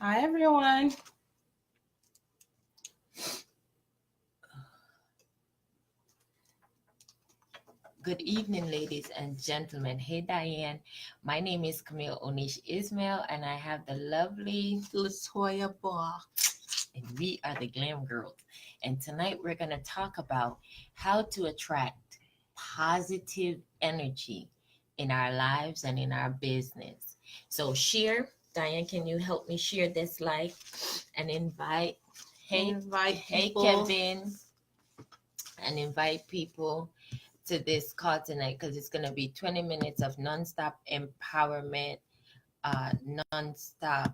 Hi, everyone. Good evening, ladies and gentlemen. Hey, Diane. My name is Camille Onish Ismail, and I have the lovely Latoya Bach. and we are the Glam Girls. And tonight we're going to talk about how to attract positive energy in our lives and in our business. So share, Diane, can you help me share this live and invite, hey Kevin, and invite people to this call tonight because it's going to be 20 minutes of nonstop empowerment, nonstop.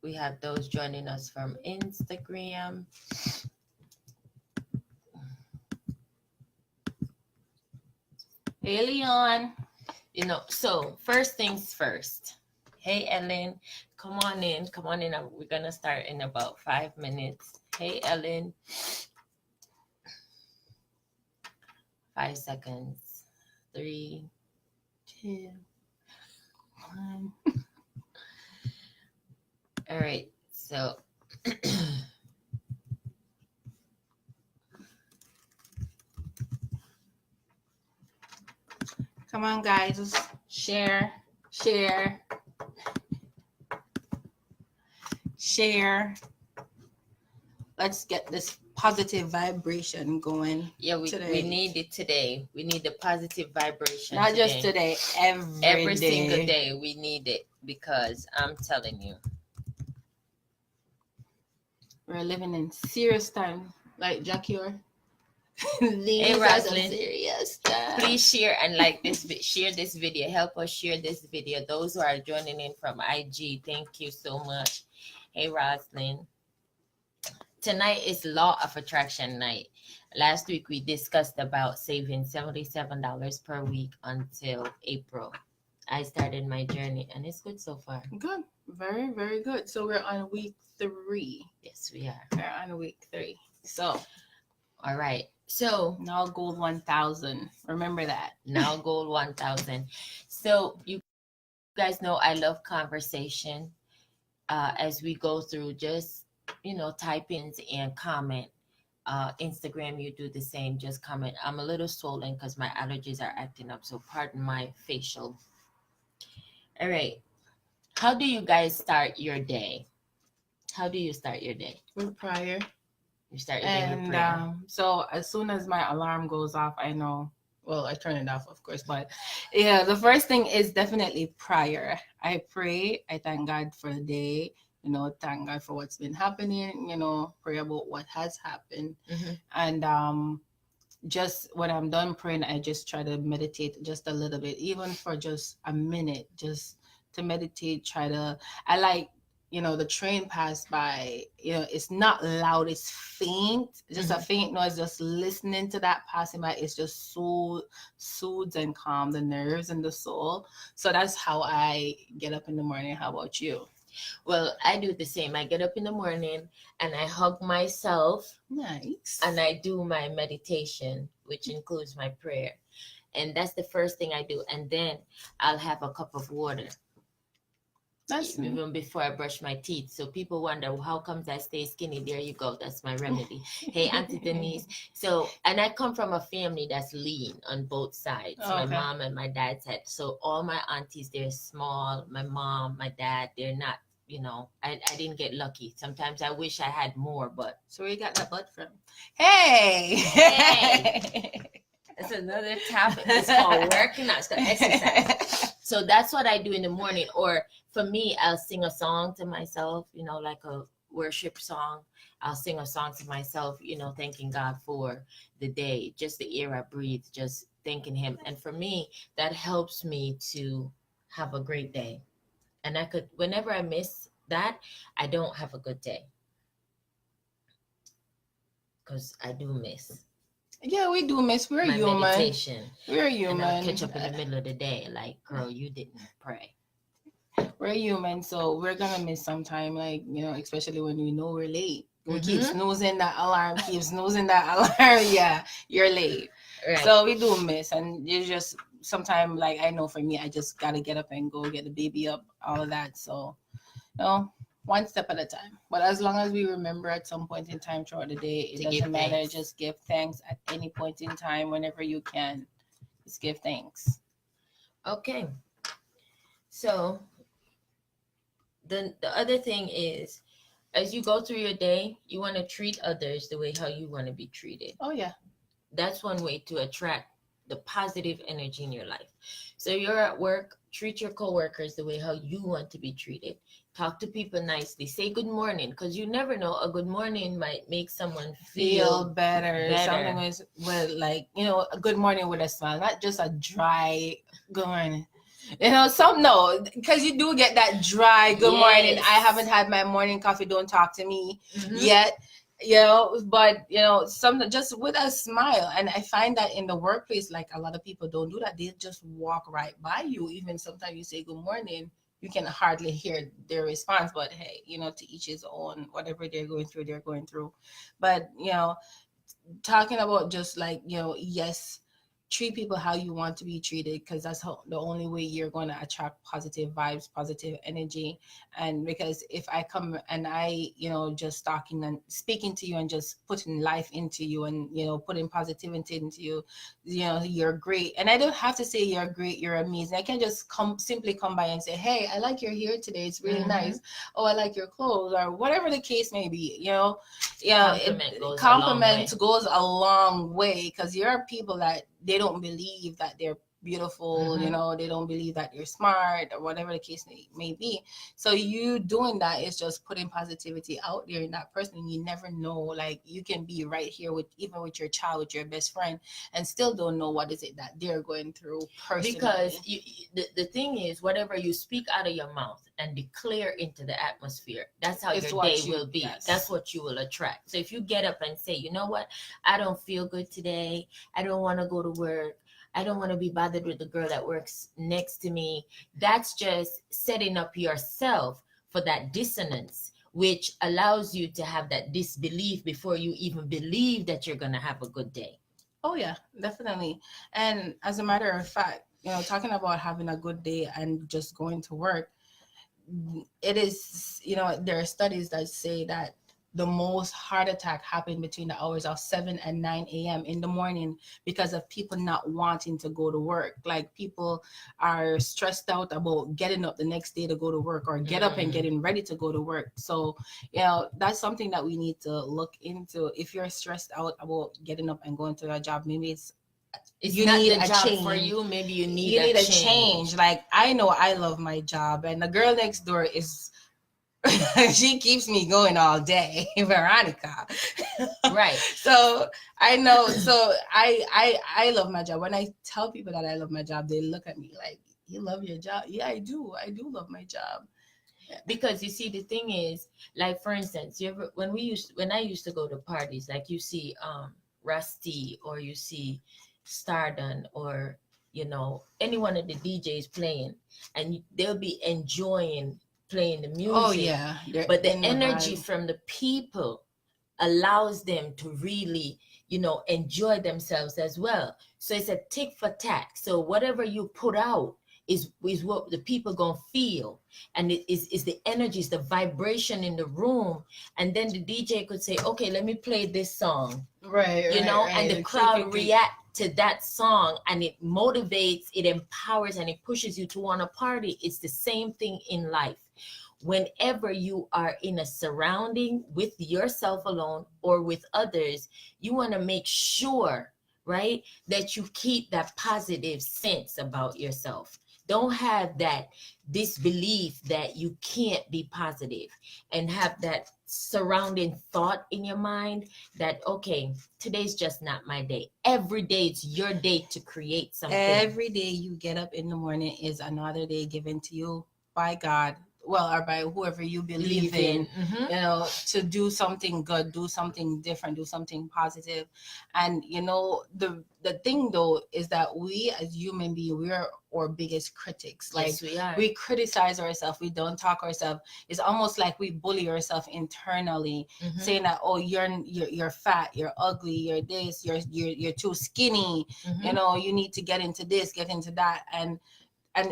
We have those joining us from Instagram. Hey, Leon. So first things first. Hey, Ellen, come on in. We're going to start in about 5 minutes. Hey, Ellen. 5 seconds. 3, 2, 1. All right. So Come on, guys. Just share. Let's get this positive vibration going. Yeah, we need it today. We need the positive vibration. Not just today, every day. Single day we need it because I'm telling you. We're living in serious time, like Jackie or Hey, Roslyn, serious please share and share this video. Help us share this video. Those who are joining in from IG, thank you so much. Hey, Roslyn. Tonight is Law of Attraction night. Last week we discussed about saving $77 per week until April. I started my journey and it's good so far. Good. Very, very good. So we're on week 3. Yes, we are. We're on week 3. So, all right. So now gold 1,000. Remember that. Now gold 1,000. So you guys know I love conversation. As we go through, just type in and comment. Instagram, you do the same. Just comment. I'm a little swollen because my allergies are acting up. So pardon my facial. All right. How do you guys start your day? How do you start your day? With prayer. You start your day with prayer. So as soon as my alarm goes off, I know. Well, I turn it off, of course, but yeah, the first thing is definitely prayer. I pray. I thank God for the day. Thank God for what's been happening. Pray about what has happened, and just when I'm done praying, I just try to meditate just a little bit, even for just a minute, just to meditate. I like, the train passed by, it's not loud, it's faint, just a faint noise. Just listening to that passing by, it's just so soothes and calm the nerves and the soul. So that's how I get up in the morning. How about you? Well, I do the same. I get up in the morning and I hug myself. Nice. And I do my meditation, which includes my prayer. And that's the first thing I do. And then I'll have a cup of water. That's even before I brush my teeth. So people wonder, well, how comes I stay skinny? There you go. That's my remedy. Hey, Auntie Denise. So, and I come from a family that's lean on both sides. My mom and my dad's side. So all my aunties, they're small. My mom, my dad, they're not, I didn't get lucky. Sometimes I wish I had more, but. So where you got that butt from? Hey! That's another topic. It's called working out. It's called exercise. So that's what I do in the morning. Or for me, I'll sing a song to myself, like a worship song. I'll sing a song to myself, thanking God for the day, just the air I breathe, just thanking him. And for me, that helps me to have a great day. And whenever I miss that, I don't have a good day. Because I do miss. Yeah, we do miss. We're human. Meditation. We're human. And I'll catch up in the middle of the day, like, girl, you didn't pray. We're human, so we're gonna miss sometime, like, especially when we know we're late. We keep snoozing that alarm, Yeah, you're late. Right. So we do miss, and you just sometimes, like, I know for me, I just got to get up and go get the baby up, all of that. So, one step at a time. But as long as we remember at some point in time throughout the day, it To give doesn't matter. thanks. Just give thanks at any point in time, whenever you can. Just give thanks. Okay. So the other thing is, as you go through your day, you want to treat others the way how you want to be treated. Oh, yeah. That's one way to attract the positive energy in your life. So you're at work, treat your coworkers the way how you want to be treated. Talk to people nicely. Say good morning, because you never know, a good morning might make someone Feel feel better. Something better. with like, a good morning with a smile, not just a dry good morning. Some no, because you do get that dry good morning. Yes. I haven't had my morning coffee. Don't talk to me Mhm. yet. But some just with a smile. And I find that in the workplace, like a lot of people don't do that. They just walk right by you. Even sometimes you say good morning, you can hardly hear their response. But hey, to each his own. Whatever they're going through, they're going through. But talking about just like yes, treat people how you want to be treated, because that's the only way you're going to attract positive vibes, positive energy. And because if I come and I just talking and speaking to you and just putting life into you and putting positivity into you, you're great, and I don't have to say you're great, you're amazing. I can just simply come by and say, hey, I like your hair today, it's really nice. Oh, I like your clothes, or whatever the case may be. Compliment goes a long way, because there are people that they don't believe that they're beautiful. They don't believe that you're smart, or whatever the case may be. So you doing that is just putting positivity out there in that person. And you never know, like, you can be right here with even with your child, with your best friend, and still don't know what is it that they're going through personally. Because the thing is, whatever you speak out of your mouth and declare into the atmosphere, that's how your day will be. Yes. That's what you will attract. So if you get up and say, you know what, I don't feel good today, I don't want to go to work, I don't want to be bothered with the girl that works next to me, that's just setting up yourself for that dissonance, which allows you to have that disbelief before you even believe that you're going to have a good day. Oh, yeah, definitely. And as a matter of fact, talking about having a good day and just going to work, it is, there are studies that say that the most heart attack happen between the hours of 7 and 9 a.m. in the morning, because of people not wanting to go to work. Like, people are stressed out about getting up the next day to go to work, or get up and getting ready to go to work. So, that's something that we need to look into. If you're stressed out about getting up and going to a job, maybe it's you not need the a job change for you. Maybe you need a a change. Like, I know I love my job, and the girl next door is she keeps me going all day, Veronica. Right. So I know. So I love my job. When I tell people that I love my job, they look at me like, you love your job? Yeah, I do. I do love my job. Because you see, the thing is, like, for instance, when I used to go to parties, like, you see Rusty, or you see Stardon, or any one of the DJs playing, and they'll be enjoying playing the music. Oh yeah. But the energy from the people allows them to really enjoy themselves as well. So it's a tick for tack. So whatever you put out is what the people gonna feel, and it is the energies, the vibration in the room. And then the DJ could say, okay, let me play this song, right, and the crowd react to that song, and it motivates, it empowers, and it pushes you to want to party. It's the same thing in life. Whenever you are in a surrounding with yourself alone or with others, you want to make sure, right, that you keep that positive sense about yourself. Don't have that disbelief that you can't be positive, and have that surrounding thought in your mind that, okay, today's just not my day. Every day it's your day to create something. Every day you get up in the morning is another day given to you by God well, or by whoever you believe in, to do something good, do something different, do something positive. And the thing though is that we as human beings, we are our biggest critics. Like, yes, we are. we criticize ourselves, we don't talk ourselves. It's almost like we bully ourselves internally, saying that, oh, you're fat, you're ugly, you're this, you're too skinny, you need to get into this, get into that. And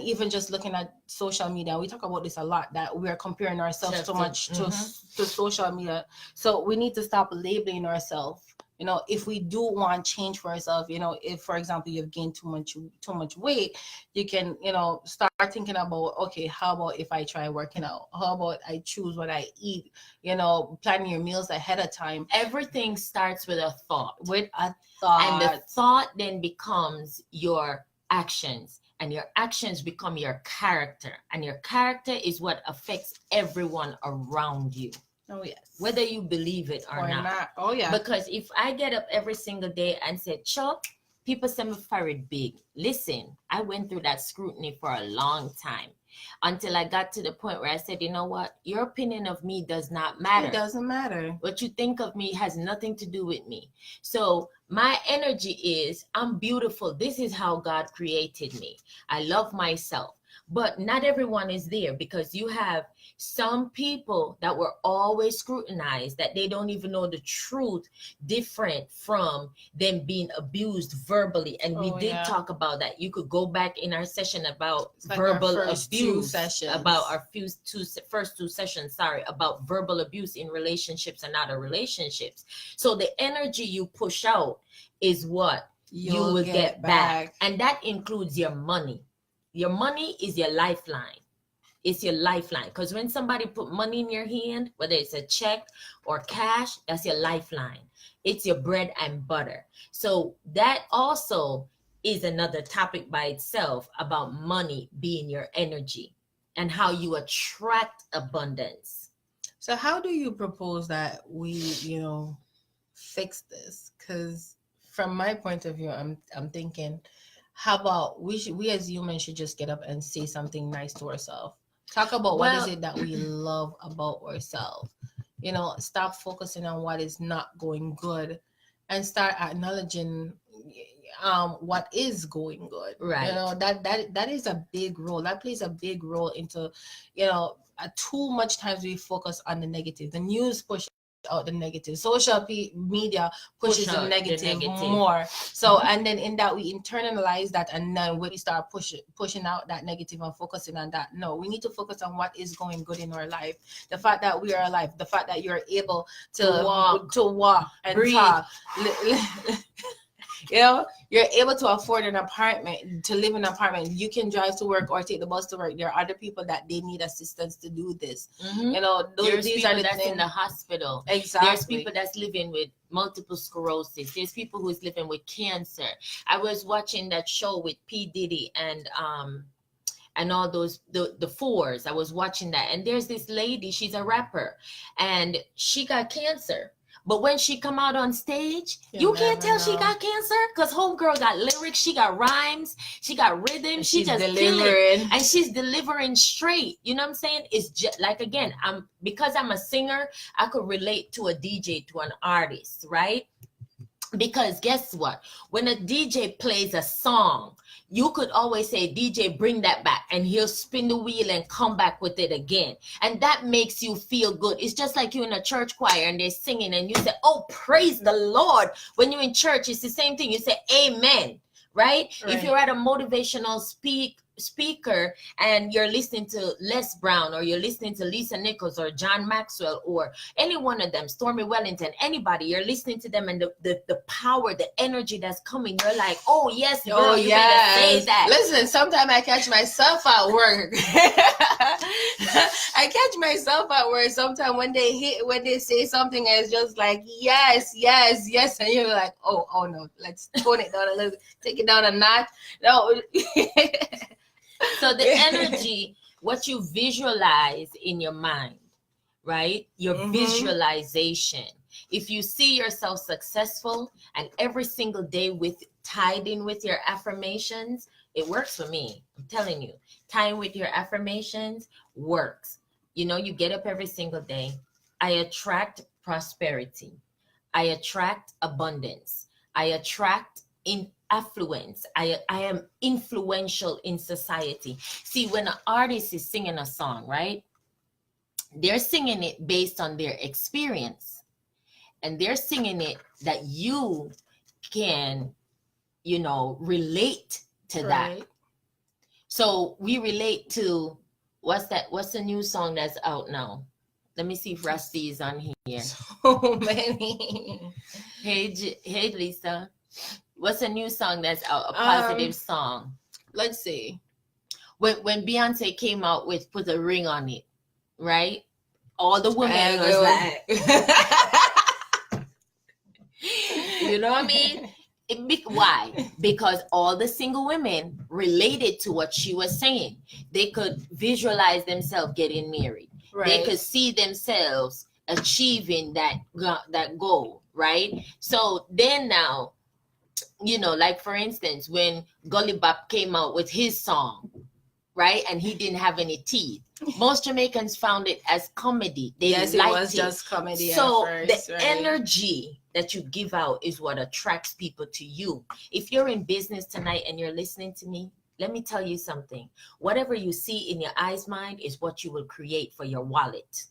even just looking at social media, we talk about this a lot, that we're comparing ourselves so much to social media. So we need to stop labeling ourselves. If we do want change for ourselves, if, for example, you've gained too much weight, you can, start thinking about, okay, how about if I try working out? How about I choose what I eat? Planning your meals ahead of time. Everything starts with a thought. And the thought then becomes your actions. And your actions become your character. And your character is what affects everyone around you. Oh, yes. Whether you believe it or not. Oh, yeah. Because if I get up every single day and say, Chuck, people say me farid big. Listen, I went through that scrutiny for a long time until I got to the point where I said, you know what? Your opinion of me does not matter. It doesn't matter. What you think of me has nothing to do with me. So my energy is, I'm beautiful. This is how God created me. I love myself. But not everyone is there, because you have some people that were always scrutinized, that they don't even know the truth, different from them being abused verbally. And we did talk about that. You could go back in our session about verbal abuse, about our first two sessions, about verbal abuse in relationships and other relationships. So the energy you push out is what you will get back. And that includes your money. Your money is your lifeline. It's your lifeline. Because when somebody put money in your hand, whether it's a check or cash, that's your lifeline. It's your bread and butter. So that also is another topic by itself, about money being your energy and how you attract abundance. So how do you propose that we, fix this? Because from my point of view, I'm thinking, how about we as humans should just get up and say something nice to ourselves. Talk about what is it that we love about ourselves. Stop focusing on what is not going good, and start acknowledging what is going good. Right. That is a big role. That plays a big role into, too much times we focus on the negative. The news push out the negative, social media pushes the negative more. So and then in that we internalize that, and then we start pushing out that negative and focusing on that. No, we need to focus on what is going good in our life. The fact that we are alive, the fact that you're able to walk and breathe. Talk. You're able to afford an apartment, to live in an apartment. You can drive to work or take the bus to work. There are other people that they need assistance to do this. There's these people are the that's things in the hospital. Exactly. There's people that's living with multiple sclerosis. There's people who's living with cancer. I was watching that show with P. Diddy and all those the fours. I was watching that, and there's this lady, she's a rapper, and she got cancer. But when she come out on stage, you can't tell she got cancer, because homegirl got lyrics, she got rhymes, she got rhythm, she just delivering, and she's delivering straight. You know what I'm saying? It's just like, again, because I'm a singer, I could relate to a DJ, to an artist, right? Because guess what? When a DJ plays a song, you could always say, DJ, bring that back, and he'll spin the wheel and come back with it again. And that makes you feel good. It's just like you in a church choir and they're singing and you say, oh, praise the Lord. When you're in church, it's the same thing. You say, amen, right? If you're at a motivational speaker and you're listening to Les Brown, or you're listening to Lisa Nichols or John Maxwell, or any one of them, Stormy Wellington, anybody, you're listeting to them, and the power, the energy that's coming, you're like, oh yes, girl, you better say that. Listen, sometimes I catch myself at work. I catch myself at work sometimes when they say something, and it's just like, yes, and you're like, oh no, let's tone it down a little, take it down a notch. No. So the energy, what you visualize in your mind, right? Your visualization. If you see yourself successful, and every single day tied in with your affirmations, it works for me. I'm telling you, time with your affirmations works. You know, you get up every single day. I attract prosperity. I attract abundance. I attract in affluence. I am influential in society. See, when an artist is singing a song, right? They're singing it based on their experience, and they're singing it that you can, you know, relate to that. Right. So we relate to what's the new song that's out now? Let me see if Rusty is on here. So many. Hey Lisa, what's a new song that's out? A positive song. Let's see. When Beyonce came out with Put a Ring on It, right? All the women was like, you know what I mean? Why? Because all the single women related to what she was saying. They could visualize themselves getting married. Right. They could see themselves achieving that goal, right? So then now, you know, like for instance, when Gully Bop came out with his song, right, and he didn't have any teeth, most Jamaicans found it as comedy. They yes, liked it was just comedy. So at first, the right? energy that you give out is what attracts people to you. If you're in business tonight and you're listening to me, let me tell you something. Whatever you see in your eyes mind is what you will create for your wallet,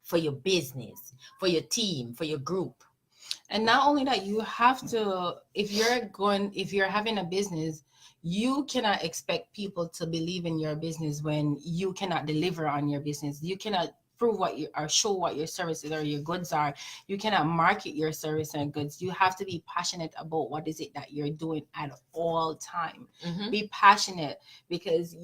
for your business, for your team, for your group. And not only that, you have to, if you're having a business, you cannot expect people to believe in your business when you cannot deliver on your business. You cannot prove what you or show what your services or your goods are. You cannot market your service and goods. You have to be passionate about what is it that you're doing at all time. Mm-hmm. Be passionate, because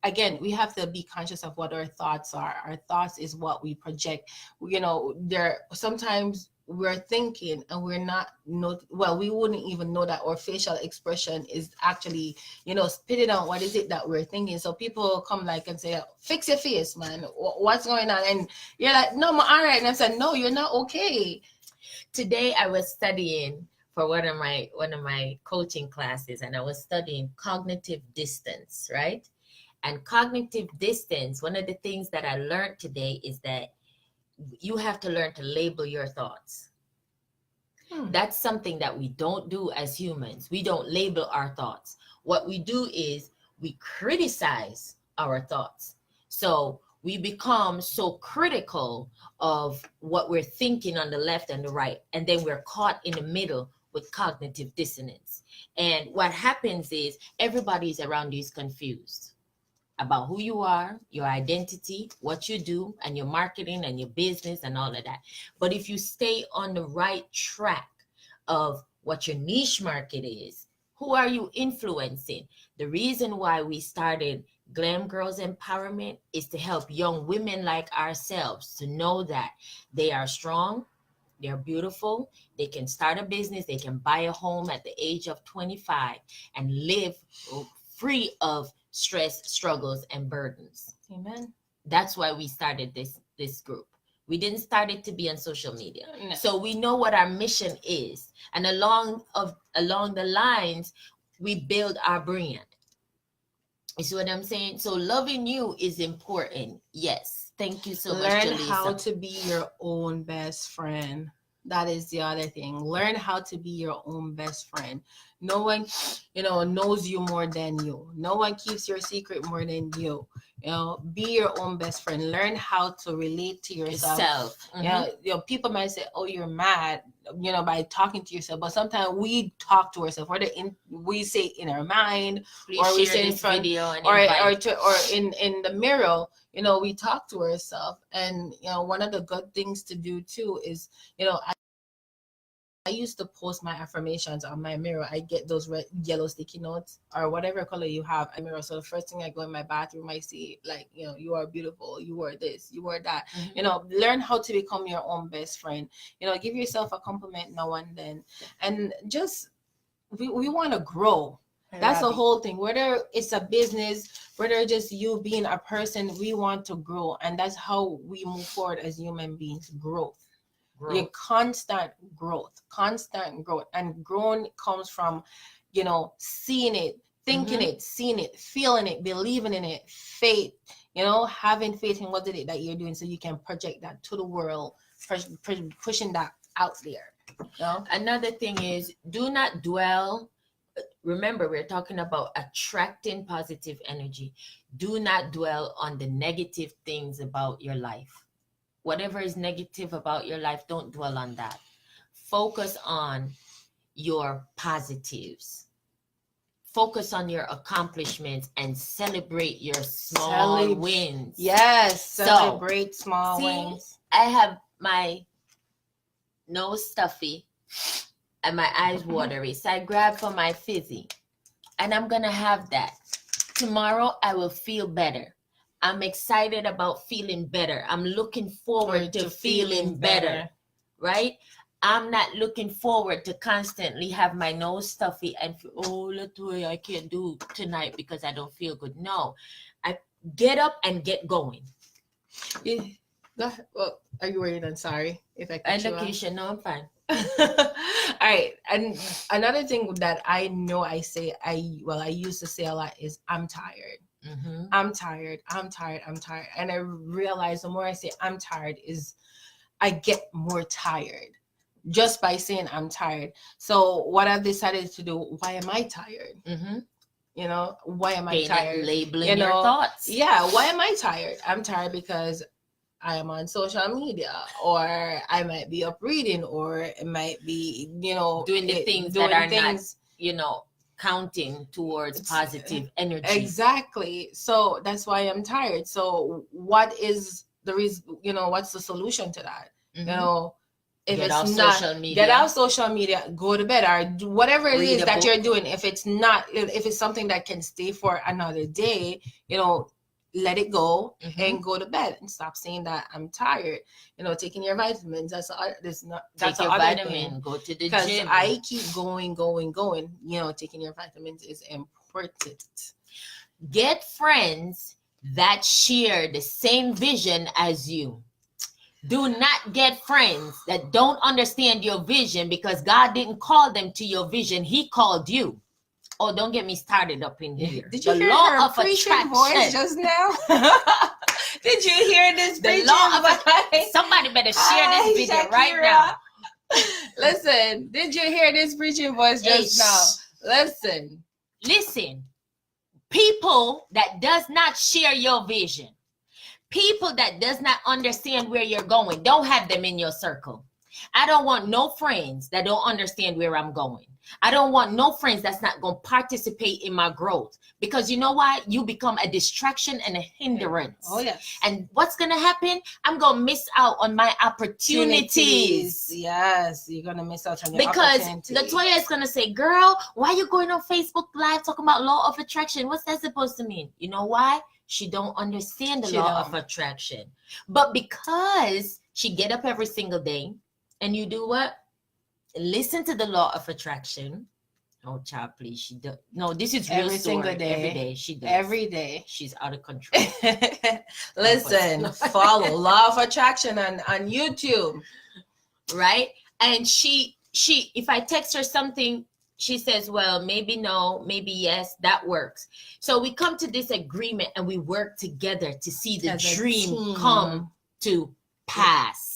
again, we have to be conscious of what our thoughts are. Our thoughts is what we project. You know, there sometimes we're thinking and we're not we wouldn't even know that our facial expression is actually, you know, spitting out what is it that we're thinking. So people come like and say, fix your face, man, what's going on? And you're like, no, I'm all right. And I said, no, you're not okay. Today I was studying for one of my coaching classes, and I was studying cognitive distance, right? And cognitive distance, one of the things that I learned today is that you have to learn to label your thoughts. That's something that we don't do as humans. We don't label our thoughts. What we do is we criticize our thoughts. So we become so critical of what we're thinking on the left and the right, and then we're caught in the middle with cognitive dissonance. And what happens is everybody's around you is confused about who you are, your identity, what you do, and your marketing and your business and all of that. But if you stay on the right track of what your niche market is, who are you influencing? The reason why we started Glam Girls Empowerment is to help young women like ourselves to know that they are strong, they're beautiful, they can start a business, they can buy a home at the age of 25 and live free of stress, struggles, and burdens. Amen. That's why we started this group. We didn't start it to be on social media. No. So we know what our mission is. And along the lines, we build our brand. You see what I'm saying? So loving you is important. Yes. Thank you so much, Learn Jaleesa. how to be your own best friend. That is the other thing. Learn how to be your own best friend. No one, knows you more than you. No one keeps your secret more than you. Be your own best friend. Learn how to relate to yourself. Mm-hmm. People might say, "Oh, you're mad," by talking to yourself. But sometimes we talk to ourselves. Whether we say in our mind, Please or we share say in this front, video and or invite. in the mirror. We talk to ourselves. And one of the good things to do too is, I used to post my affirmations on my mirror. I get those red, yellow sticky notes or whatever color you have in the mirror. So the first thing I go in my bathroom, I see you are beautiful. You are this, you are that. Mm-hmm. Learn how to become your own best friend. Give yourself a compliment now and then. And just, we want to grow. That's the whole thing. Whether it's a business, whether just you being a person, we want to grow. And that's how we move forward as human beings, growth. Your constant growth. And growing comes from, seeing it, thinking it, seeing it, feeling it, believing in it, faith, having faith in what it is that you're doing so you can project that to the world, pushing that out there. Another thing is, do not dwell. Remember, we're talking about attracting positive energy. Do not dwell on the negative things about your life. Whatever is negative about your life, don't dwell on that. Focus on your positives. Focus on your accomplishments and celebrate your small wins. Yes, celebrate small wins. I have my nose stuffy and my eyes watery. So I grab for my fizzy and I'm going to have that. Tomorrow I will feel better. I'm excited about feeling better. I'm looking forward to feeling better, right? I'm not looking forward to constantly have my nose stuffy and feel, oh, Latoya, I can't do tonight because I don't feel good. No, I get up and get going. Yeah. Well, are you worried? I'm sorry if I cut you off. No, I'm fine. All right. And another thing that I know I used to say a lot is I'm tired. Mm-hmm. I'm tired. And I realize the more I say I'm tired is I get more tired just by saying I'm tired. So what I've decided to do, why am I tired? Mm-hmm. Why am I tired? Labeling your thoughts. Yeah, why am I tired? I'm tired because I am on social media, or I might be up reading, or it might be, doing the things that are not, counting towards positive energy. Exactly. So that's why I'm tired. So what is the reason, what's the solution to that? Mm-hmm. If get it's off not, social media. Get off social media, go to bed, or do whatever it is that you're doing. If it's something that can stay for another day, let it go and go to bed and stop saying that I'm tired. Taking your vitamins. That's your vitamin. Thing. Go to the gym. Because I keep going. Taking your vitamins is important. Get friends that share the same vision as you. Do not get friends that don't understand your vision, because God didn't call them to your vision. He called you. Oh, don't get me started up in here. Did you hear her preaching voice just now? Did you hear this preaching voice? Somebody better share this video Shakira. Right now. Listen, did you hear this preaching voice just now? Listen. People that does not share your vision, people that does not understand where you're going, don't have them in your circle. I don't want no friends that don't understand where I'm going. I don't want no friends that's not going to participate in my growth, because you know why? You become a distraction and a hindrance. Oh, yes. And what's going to happen? I'm going to miss out on my opportunities. Yes, you're going to miss out on your opportunities. Because Latoya is going to say, girl, why are you going on Facebook Live talking about law of attraction? What's that supposed to mean? You know why? She don't understand the law of attraction. But because she get up every single day and you do what? Listen to the law of attraction. Oh, child, please. She does. No, this is real every story. Single day. Every day she does. Every day. She's out of control. Listen, follow law of attraction on YouTube. Right? And she, if I text her something, she says, well, maybe no, maybe yes, that works. So we come to this agreement and we work together to see the dream come to pass.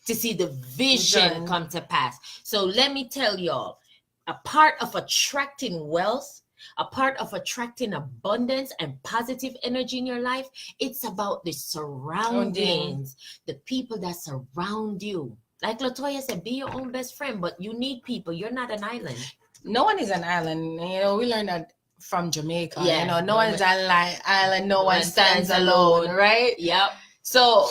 To see the vision come to pass. So let me tell y'all, a part of attracting wealth, a part of attracting abundance and positive energy in your life, it's about the surroundings, the people that surround you. Like Latoya said, be your own best friend, but you need people. You're not an island. No one is an island. We learned that from Jamaica. Yeah, no one's an island. No one stands alone, right? Yep. So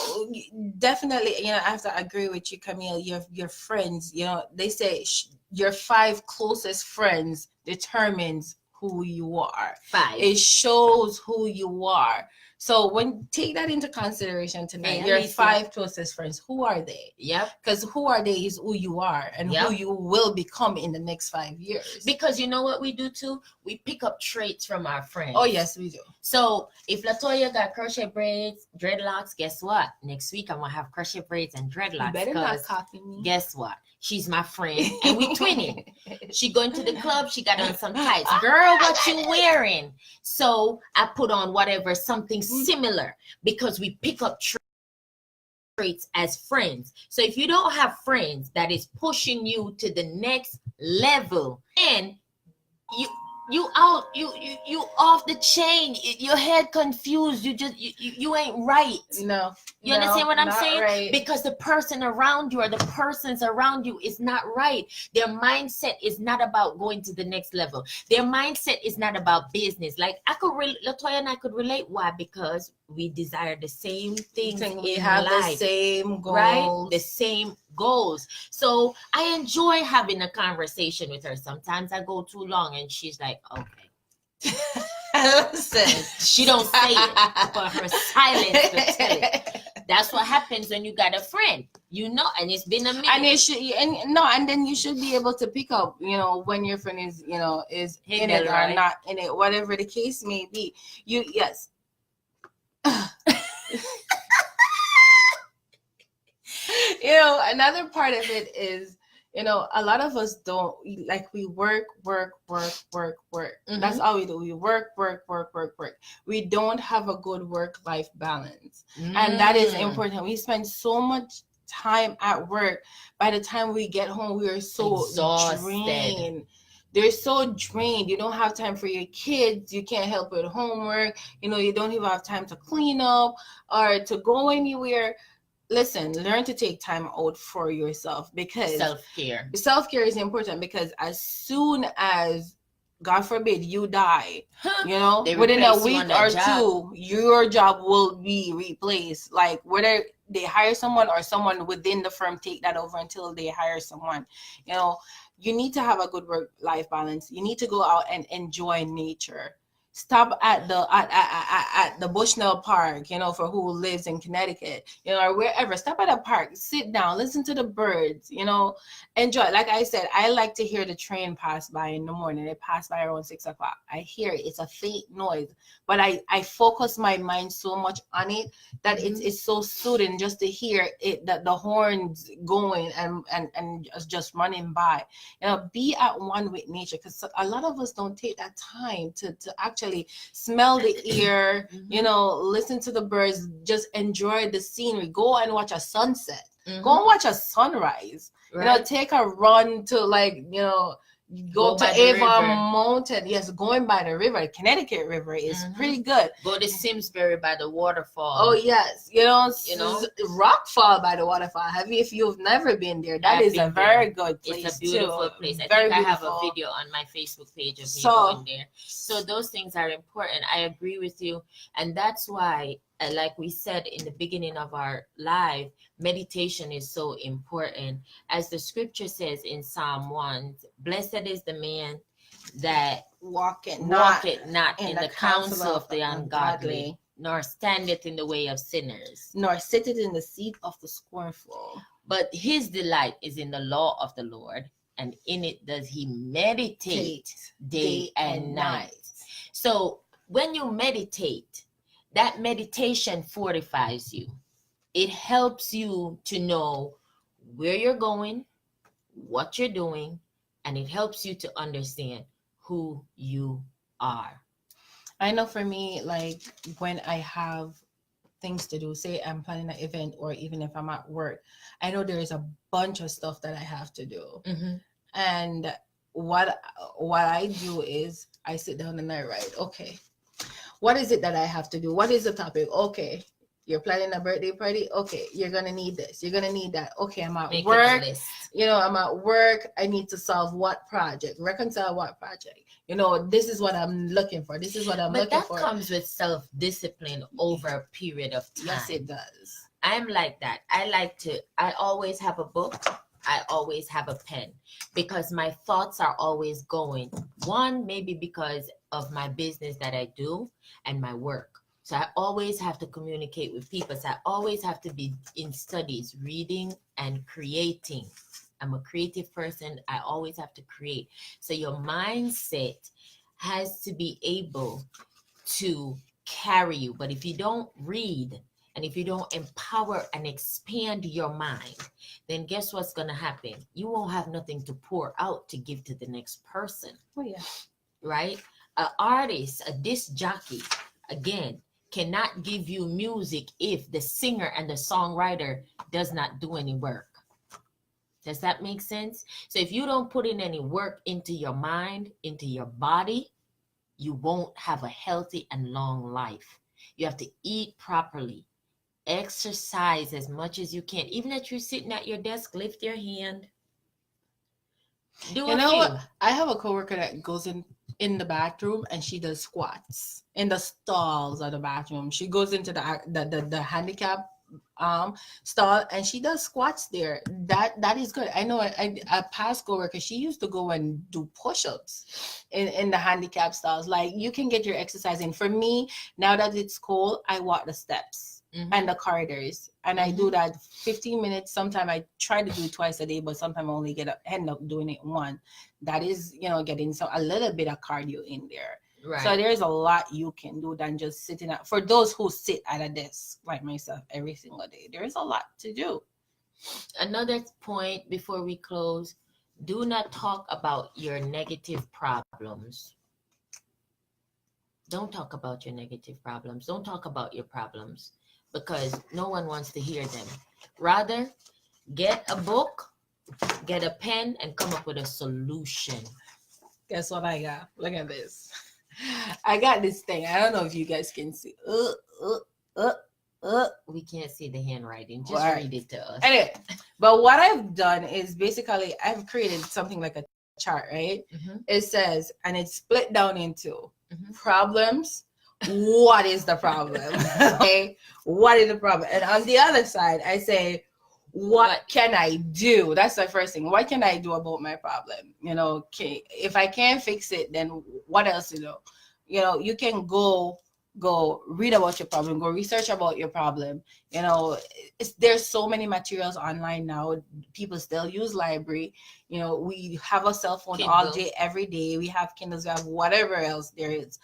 definitely, I have to agree with you, Camille. Your friends, they say your 5 closest friends determines who you are. 5. It shows who you are. So take that into consideration tonight. Your 5 closest friends, who are they? Yep. Because who are they is who you are and who you will become in the next 5 years. Because you know what we do too? We pick up traits from our friends. Oh, yes, we do. So if Latoya got crochet braids, dreadlocks, guess what? Next week I'm going to have crochet braids and dreadlocks. You better not copy me. Guess what? She's my friend, and we twinning. She going to the club, she got on some tights. Girl, what you wearing? So I put on whatever, something similar, because we pick up traits as friends. So if you don't have friends that is pushing you to the next level, and you out, you off the chain, your head confused, you ain't right. No. You understand what I'm saying? Right. Because the person around you, or the persons around you, is not right. Their mindset is not about going to the next level. Their mindset is not about business. Like Latoya and I could relate. Why? Because we desire the same things in we have life, the same goals, right? The same goals. So I enjoy having a conversation with her. Sometimes I go too long, and she's like, "Okay." Listen, she don't say it, but her silence will tell it. That's what happens when you got a friend, and it's been a minute. And then you should be able to pick up, when your friend is, is in it or not in it, whatever the case may be. Yes. Another part of it is, a lot of us don't, like, we work. Mm-hmm. That's all we do. We work. We don't have a good work-life balance. And that is important. We spend so much time at work. By the time we get home, we are so exhausted. Drained. They're so drained. You don't have time for your kids. You can't help with homework. You don't even have time to clean up or to go anywhere. Listen, learn to take time out for yourself, because self-care is important, because as soon as, God forbid, you die, within a week or two, your job will be replaced. Like, whether they hire someone or someone within the firm take that over until they hire someone. You need to have a good work-life balance. You need to go out and enjoy nature. Stop at the Bushnell Park, for who lives in Connecticut, or wherever. Stop at a park, sit down, listen to the birds, enjoy. Like I said, I like to hear the train pass by in the morning. It passed by around 6 o'clock. I hear it. It's a faint noise, but I focus my mind so much on it that it's so soothing just to hear it, that the horns going and just running by. Be at one with nature, because a lot of us don't take that time to actually smell the air, listen to the birds, just enjoy the scenery. Go and watch a sunset. Go and watch a sunrise. Right. Take a run to, like, go to Avon Mountain. Yes, going by the river. Connecticut River is pretty good. Go to Simsbury by the waterfall. Oh yes, Rockfall by the waterfall. If you've never been there, that is a very good place. It's a beautiful place. I have a video on my Facebook page of me going there. So those things are important. I agree with you, and that's why, like we said in the beginning of our live, meditation is so important. As the scripture says in Psalm 1, blessed is the man that walketh not in the counsel of the ungodly, nor standeth in the way of sinners, nor sitteth in the seat of the scornful. But his delight is in the law of the Lord, and in it does he meditate day and night. So when you meditate, that meditation fortifies you. It helps you to know where you're going, what you're doing, and it helps you to understand who you are. I know for me, like, when I have things to do, say I'm planning an event, or even if I'm at work, I know there is a bunch of stuff that I have to do. And what I do is I sit down and I write, okay, what is it that I have to do? What is the topic? Okay, you're planning a birthday party. Okay, you're going to need this. You're going to need that. Okay, I'm at work. I'm at work. I need to solve what project, reconcile what project. This is what I'm looking for. This is what I'm looking for. But that comes with self-discipline over a period of time. Yes, it does. I'm like that. I always have a book. I always have a pen, because my thoughts are always going. One, maybe because of my business that I do and my work. So I always have to communicate with people. So I always have to be in studies, reading and creating. I'm a creative person. I always have to create. So your mindset has to be able to carry you. But if you don't read And if you don't empower and expand your mind, then guess what's going to happen? You won't have nothing to pour out to give to the next person. Oh yeah. Right? An artist, a disc jockey, again, cannot give you music if the singer and the songwriter does not do any work. Does that make sense? So if you don't put in any work into your mind, into your body, you won't have a healthy and long life. You have to eat properly, exercise as much as you can. Even if you're sitting at your desk, lift your hand. Do You a know few. what? I have a coworker that goes in the bathroom and she does squats in the stalls of the bathroom. She goes into the handicap stall and she does squats there. That is good. I know a past coworker, she used to go and do push-ups in the handicap stalls. Like, you can get your exercise in. For me, now that it's cold, I walk the steps and the corridors, and I do that 15 minutes. Sometimes I try to do it twice a day, but sometimes I only end up doing it one. That is, getting a little bit of cardio in there. Right. So there's a lot you can do than just sitting at, for those who sit at a desk like myself every single day. There's a lot to do. Another point before we close, do not talk about your negative problems. Don't talk about your negative problems. Don't talk about your problems, because no one wants to hear them. Rather, get a book, get a pen, and come up with a solution. Guess what I got? Look at this. I got this thing. I don't know if you guys can see. We can't see the handwriting. Just Right. read it to us. Anyway, but what I've done is basically I've created something like a chart, right? It says, and it's split down into problems. What is the problem? Okay, what is the problem? And on the other side, I say, what can I do? That's the first thing. What can I do about my problem? If I can't fix it, then what else? You can go read about your problem, go research about your problem. There's so many materials online now. People still use library. We have a cell phone Kindle. all day, every day. We have Kindles, we have whatever else there is.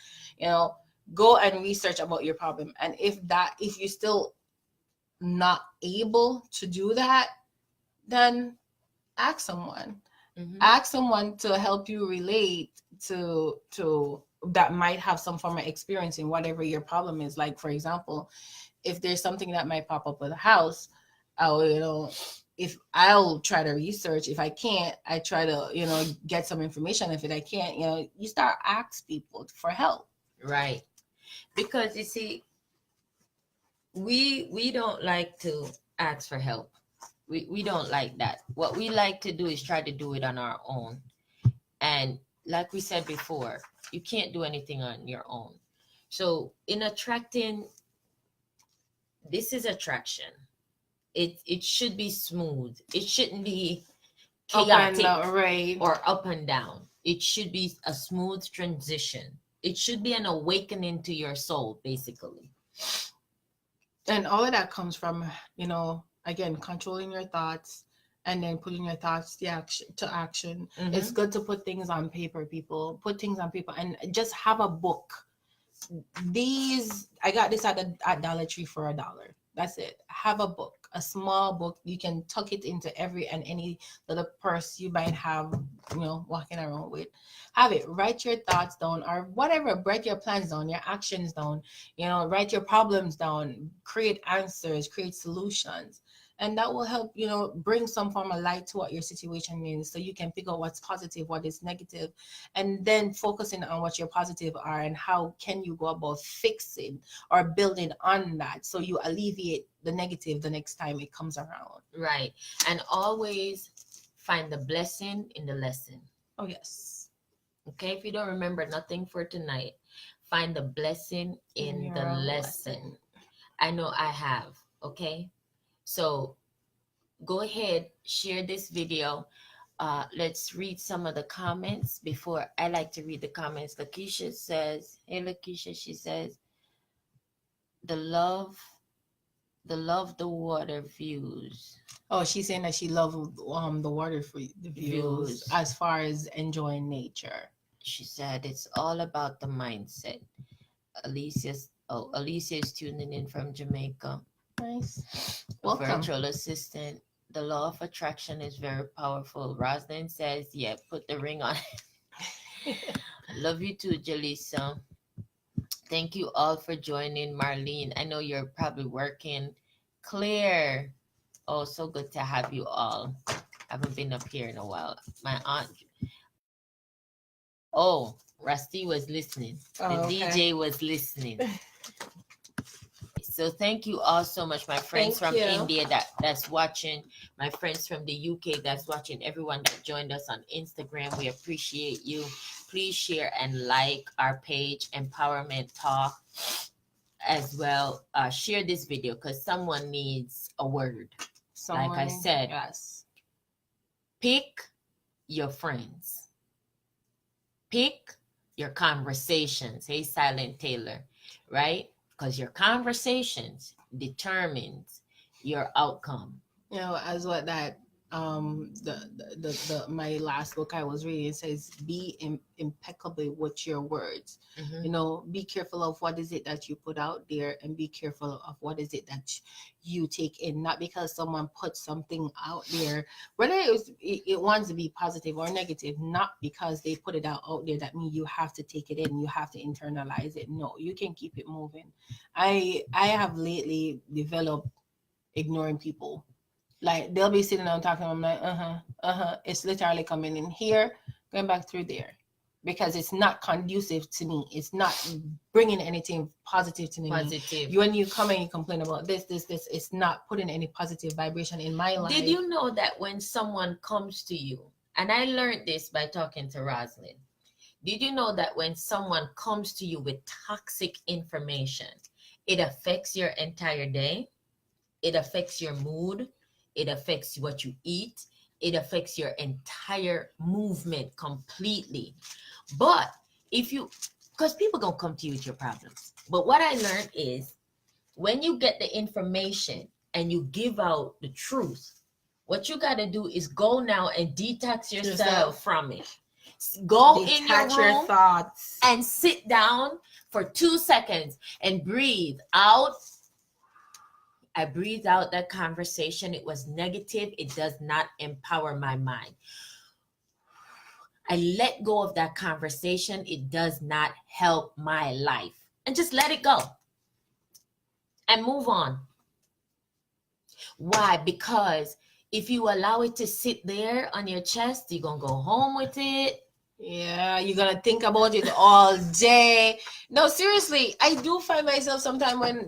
Go and research about your problem. And if you still not able to do that, then ask someone. Ask someone to help you relate to that might have some form of experience in whatever your problem is. Like, for example, if there's something that might pop up with a house, if I'll try to research. If I can't, I try to get some information. If I can't, you start ask people for help. Right. Because you see, we don't like to ask for help. We don't like that. What we like to do is try to do it on our own. And like we said before, you can't do anything on your own. So in attracting, this is attraction. It should be smooth. It shouldn't be chaotic or up and down. It should be a smooth transition. It should be an awakening to your soul, basically. And all of that comes from, again, controlling your thoughts and then putting your thoughts to action. It's good to put things on paper, people. Put things on paper and just have a book. I got this at Dollar Tree for $1. That's it. Have a book, a small book. You can tuck it into every and any little purse you might have, walking around with. Have it. Write your thoughts down or whatever. Write your plans down, your actions down. Write your problems down. Create answers. Create solutions. And that will help, bring some form of light to what your situation is, so you can pick out what's positive, what is negative, and then focusing on what your positive are and how can you go about fixing or building on that so you alleviate the negative the next time it comes around. Right. And always find the blessing in the lesson. Oh, yes. Okay. If you don't remember nothing for tonight, find the blessing in the lesson. I know I have. Okay. So go ahead, share this video. Let's read some of the comments before. I like to read the comments. Lakeisha says, hey, Lakeisha, she says, the love the water views. Oh, she's saying that she loves the water for the views as far as enjoying nature. She said it's all about the mindset. Alicia is tuning in from Jamaica. Nice. A Welcome. virtual assistant. The law of attraction is very powerful. Rosalind says, yeah, put the ring on. Love you too, Jaleesa. Thank you all for joining, Marlene. I know you're probably working. Claire, oh, so good to have you all. I haven't been up here in a while. My aunt, oh, Rusty was listening. The Oh, okay. DJ was listening. So thank you all so much, my friends Thank from you. India that's watching, my friends from the UK that's watching, everyone that joined us on Instagram. We appreciate you. Please share and like our page, Empowerment Talk, as well. Share this video because someone needs a word. Someone, Like I said, yes. pick your friends, pick your conversations. Hey, Silent Taylor, right? Because your conversations determines your outcome. You know, as what that the my last book I was reading says, be impeccable with your words. Mhm. You know, be careful of what is it that you put out there, and be careful of what is it that you take in. Not because someone put something out there, whether it wants to be positive or negative, not because they put it out there that means you have to take it in, you have to internalize it. No, you can keep it moving. I have lately developed ignoring people. Like they'll be sitting down talking. I'm like, It's literally coming in here, going back through there, because it's not conducive to me. It's not bringing anything positive to me. Positive. When you come and you complain about this, it's not putting any positive vibration in my life. Did you know that when someone comes to you, and I learned this by talking to Rosalind, did you know that when someone comes to you with toxic information, it affects your entire day? It affects your mood. It affects what you eat. It affects your entire movement completely. But if you, because people gonna come to you with your problems. But what I learned is when you get the information and you give out the truth, what you got to do is go now and detox yourself from it. Go in your Detach room thoughts. and sit down for 2 seconds and breathe out. I breathed out that conversation. It was negative. It does not empower my mind. I let go of that conversation. It does not help my life. And just let it go and move on. Why? Because if you allow it to sit there on your chest, you're going to go home with it. Yeah, you're gonna think about it all day. No, seriously, I do find myself sometimes when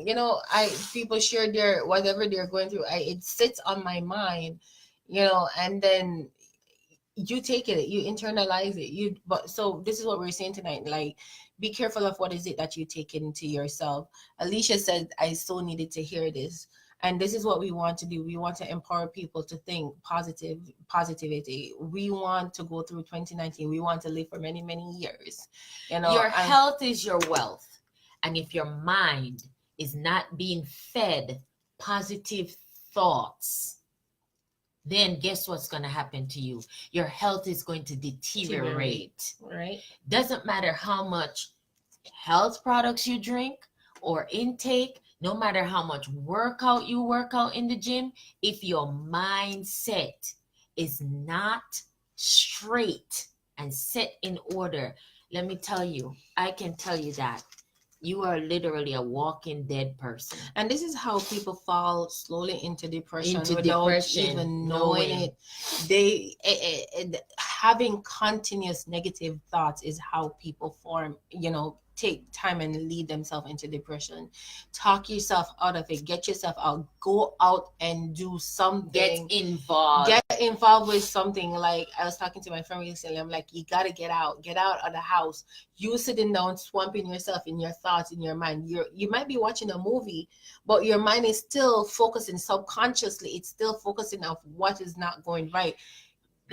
people share their whatever they're going through, it sits on my mind, and then you take it, you internalize it. But so this is what we're saying tonight. Like, be careful of what is it that you take into yourself. Alicia said, I so needed to hear this. And this is what we want to do. We want to empower people to think positivity. We want to go through 2019. We want to live for many, many years. Your health is your wealth. And if your mind is not being fed positive thoughts, then guess what's going to happen to you? Your health is going to deteriorate. Right. Doesn't matter how much health products you drink or intake, no matter how much workout you work out in the gym, if your mindset is not straight and set in order, let me tell you, I can tell you that you are literally a walking dead person. And this is how people fall slowly into depression without even knowing it. They having continuous negative thoughts is how people form, take time and lead themselves into depression. Talk yourself out of it. Get yourself out. Go out and do something. Get involved. Get involved with something. Like I was talking to my friend recently. I'm like, you gotta get out. Get out of the house. You sitting down, swamping yourself in your thoughts, in your mind. You might be watching a movie, but your mind is still focusing subconsciously. It's still focusing on what is not going right.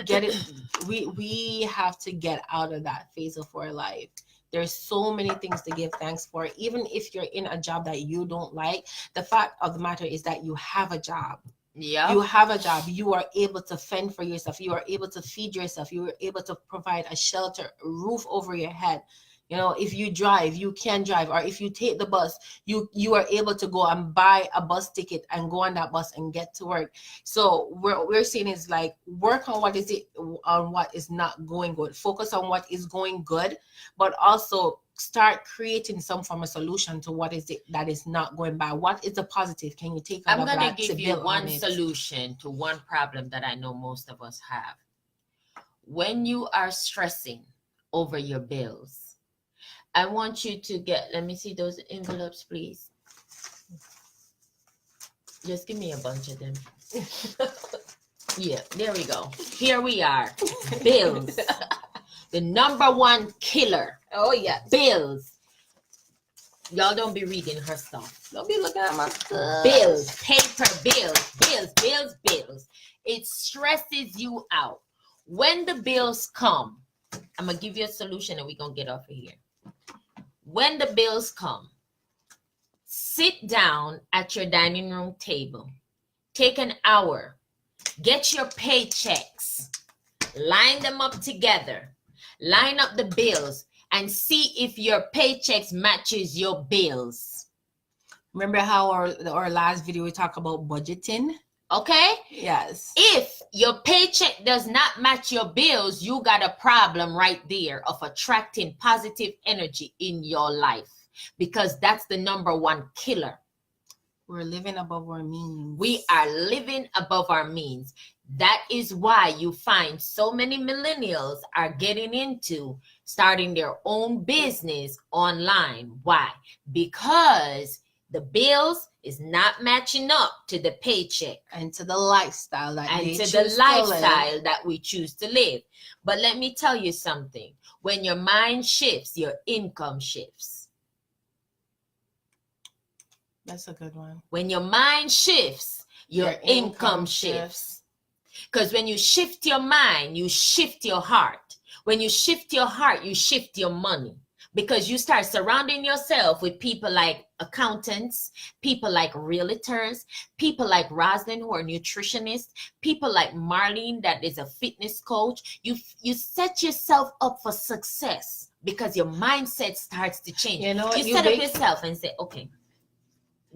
Get it? We have to get out of that phase of our life. There's so many things to give thanks for. Even if you're in a job that you don't like, the fact of the matter is that you have a job. Yeah. You have a job. You are able to fend for yourself. You are able to feed yourself. You are able to provide a shelter, a roof over your head. You know, if you drive, you can drive, or if you take the bus, you are able to go and buy a bus ticket and go on that bus and get to work. So we're saying is like, work on what is not going good, focus on what is going good, but also start creating some form of solution to what is it that is not going by. What is the positive? Can you take out I'm of going to that to give you build on one it? solution to one problem that I know most of us have. When you are stressing over your bills, I want you to let me see those envelopes, please. Just give me a bunch of them. Yeah, there we go. Here we are. Bills. The number one killer. Oh yeah, Bills. Y'all don't be reading her stuff. don't be looking at my stuff. Bills, paper bills. It stresses you out. When the bills come, I'm going to give you a solution and we're going to get off of here. When the bills come, sit down at your dining room table. Take an hour. Get your paychecks. Line them up together. Line up the bills and see if your paychecks matches your bills. Remember how our last video we talked about budgeting? Okay? Yes. If your paycheck does not match your bills, you got a problem right there of attracting positive energy in your life, because that's the number one killer. We're living above our means. We are living above our means. That is why you find so many millennials are getting into starting their own business online. Why? Because the bills is not matching up to the paycheck and to the lifestyle that we choose to live. But let me tell you something. When your mind shifts, your income shifts. That's a good one. When your mind shifts, your income shifts. Because when you shift your mind, you shift your heart. When you shift your heart, you shift your money. Because you start surrounding yourself with people like accountants, people like realtors, people like Roslyn who are nutritionists, people like Marlene that is a fitness coach. You set yourself up for success because your mindset starts to change. You know what? You set up yourself and say, okay,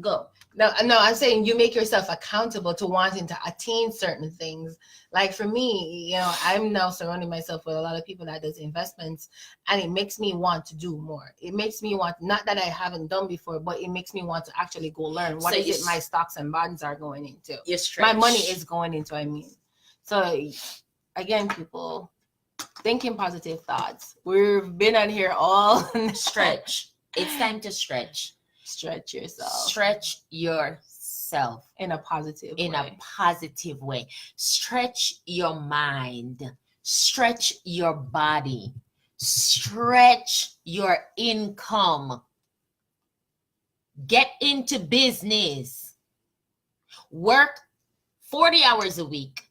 go. No, I'm saying you make yourself accountable to wanting to attain certain things. Like for me, you know, I'm now surrounding myself with a lot of people that does investments, and it makes me want to do more. It makes me want, not that I haven't done before, but it makes me want to actually go learn what is it my stocks and bonds are going into. My money is going into, I mean. So again, people, thinking positive thoughts. We've been on here all stretch. It's time to stretch. Stretch yourself. Stretch yourself in a positive way. Stretch your mind. Stretch your body. Stretch your income. Get into business. Work 40 hours a week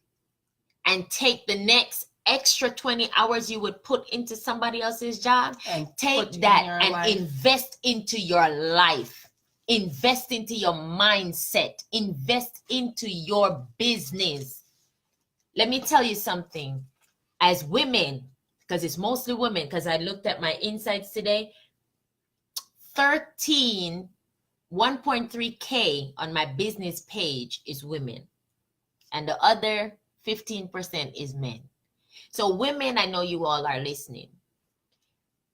and take the next extra 20 hours you would put into somebody else's job, and take that and invest into your life, invest into your mindset, invest into your business. Let me tell you something. As women, because it's mostly women, because I looked at my insights today, 1.3K on my business page is women, and the other 15% is men. So women, I know you all are listening.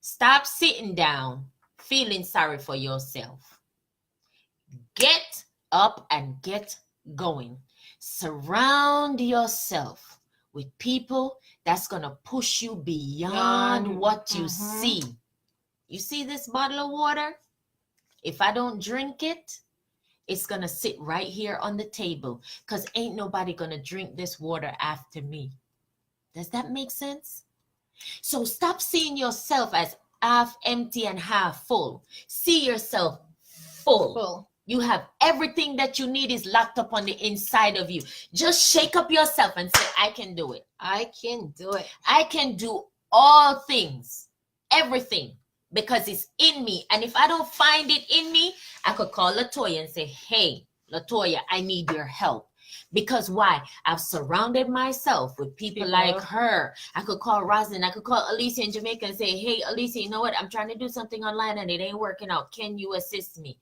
Stop sitting down feeling sorry for yourself. Get up and get going. Surround yourself with people that's going to push you beyond what you see. You see this bottle of water? If I don't drink it, it's going to sit right here on the table, because ain't nobody going to drink this water after me. Does that make sense? So stop seeing yourself as half empty and half full. See yourself full. You have everything that you need is locked up on the inside of you. Just shake up yourself and say, I can do it. I can do it. I can do all things, everything, because it's in me. And if I don't find it in me, I could call Latoya and say, hey, Latoya, I need your help. Because why? I've surrounded myself with people like her. I could call Rosalind, I could call Alicia in Jamaica and say, hey, Alicia, you know what? I'm trying to do something online and it ain't working out. Can you assist me?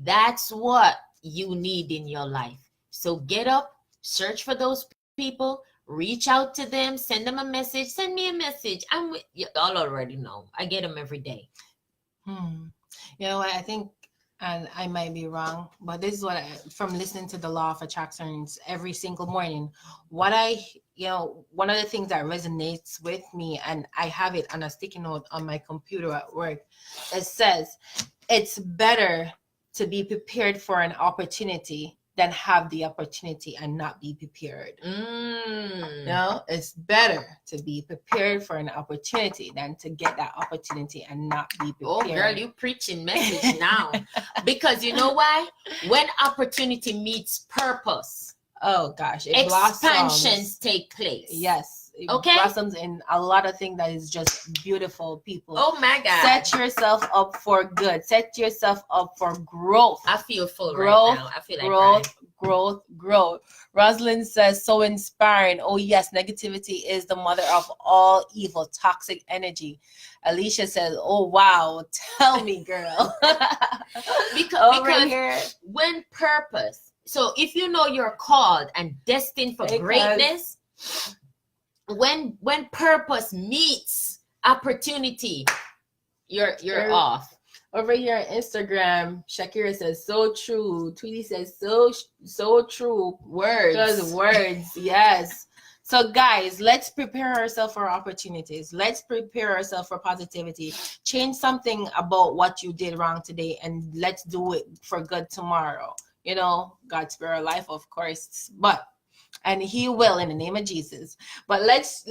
That's what you need in your life. So get up, search for those people, reach out to them, send them a message, send me a message. I'm with you. Y'all already know. I get them every day. You know what? I think, and I might be wrong, but this is what from listening to the law of attractions every single morning, one of the things that resonates with me, and I have it on a sticky note on my computer at work, it says, it's better to be prepared for an opportunity than have the opportunity and not be prepared. It's better to be prepared for an opportunity than to get that opportunity and not be prepared. Oh, girl, you preaching message now. Because you know why? When opportunity meets purpose, oh gosh, expansions blossoms. Take place. Yes. It blossoms in a lot of things that is just beautiful, people. Oh my God. Set yourself up for good. Set yourself up for growth. I feel full right now. I feel like growth. Rosalind says, so inspiring. Oh yes, negativity is the mother of all evil, toxic energy. Alicia says, oh wow, tell me, girl. because when purpose, so if you know you're called and destined for greatness, when purpose meets opportunity, you're off. Over here on Instagram, Shakira says, so true. Tweety says, so true. Words. Because words, yes. So guys, let's prepare ourselves for opportunities. Let's prepare ourselves for positivity. Change something about what you did wrong today and let's do it for good tomorrow. You know, God spare our life, of course, and he will in the name of Jesus. But let's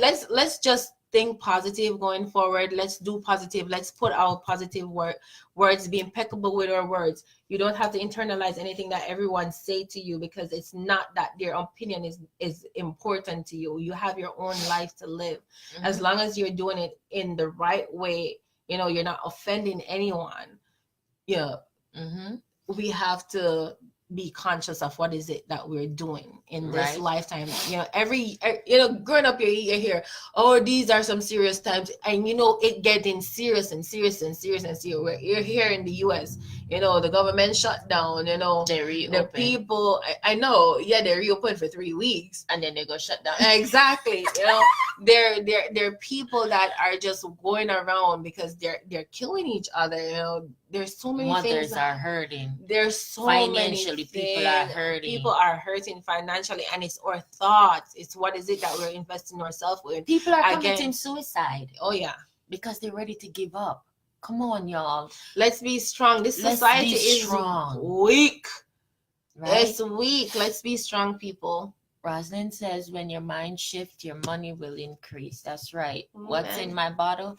just think positive going forward. Let's do positive. Let's put out positive words, be impeccable with our words. You don't have to internalize anything that everyone say to you, because it's not that their opinion is important to you. You have your own life to live. As long as you're doing it in the right way, you're not offending anyone. We have to be conscious of what is it that we're doing in this lifetime. Growing up, you hear, oh, these are some serious times, and it getting serious and serious and serious and serious. You're here in the US, the government shut down, they reopen. The people, I know, they reopened for 3 weeks and then they go shut down. Exactly. There are people that are just going around because they're killing each other. There's so many mothers things are hurting. There's so financially many people are hurting. People are hurting financially, and it's our thoughts. It's what is it that we're investing ourselves with. People are committing suicide. Oh yeah, because they're ready to give up. Come on, y'all. Let's be strong. This society is strong. Weak. Right? It's weak. Let's be strong, people. Rosalind says, when your mind shifts, your money will increase. That's right. What's in my bottle?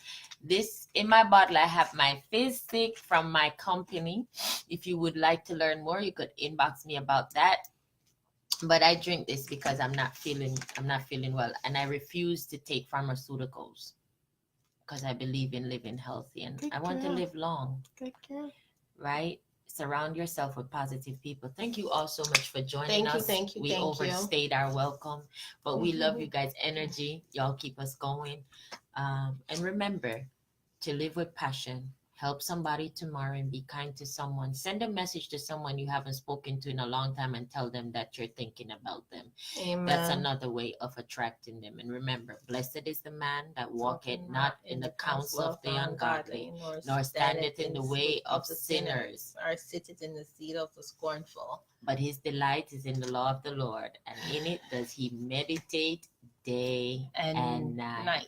In my bottle, I have my fizz stick from my company. If you would like to learn more, you could inbox me about that. But I drink this because I'm not feeling well, and I refuse to take pharmaceuticals because I believe in living healthy, and I want to live long. Good girl. Right? Surround yourself with positive people. Thank you all so much for joining us. Thank you. We overstayed our welcome, but we love you guys' energy. Y'all keep us going. And remember to live with passion. Help somebody tomorrow and be kind to someone. Send a message to someone you haven't spoken to in a long time and tell them that you're thinking about them. Amen. That's another way of attracting them. And remember, blessed is the man that walketh not in the counsel of the ungodly, nor standeth in the way of sinners, or sitteth in the seat of the scornful. But his delight is in the law of the Lord, and in it does he meditate day and night.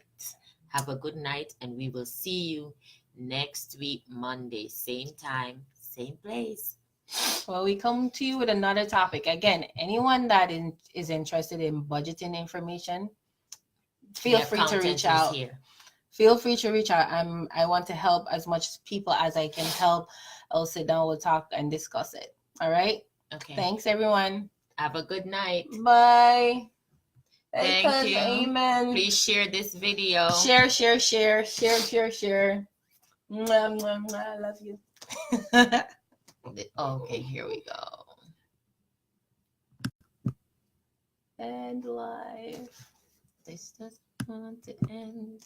Have a good night, and we will see you next week, Monday, same time, same place. Well, we come to you with another topic. Again, anyone that is interested in budgeting information, feel free to reach out. Feel free to reach out. I want to help as much people as I can help. I'll sit down, we'll talk and discuss it. All right? Okay. Thanks, everyone. Have a good night. Bye. Thank you. Amen. Please share this video. Share. Mwah, mwah, mwah. I love you. Okay, here we go. end life. This doesn't want to end.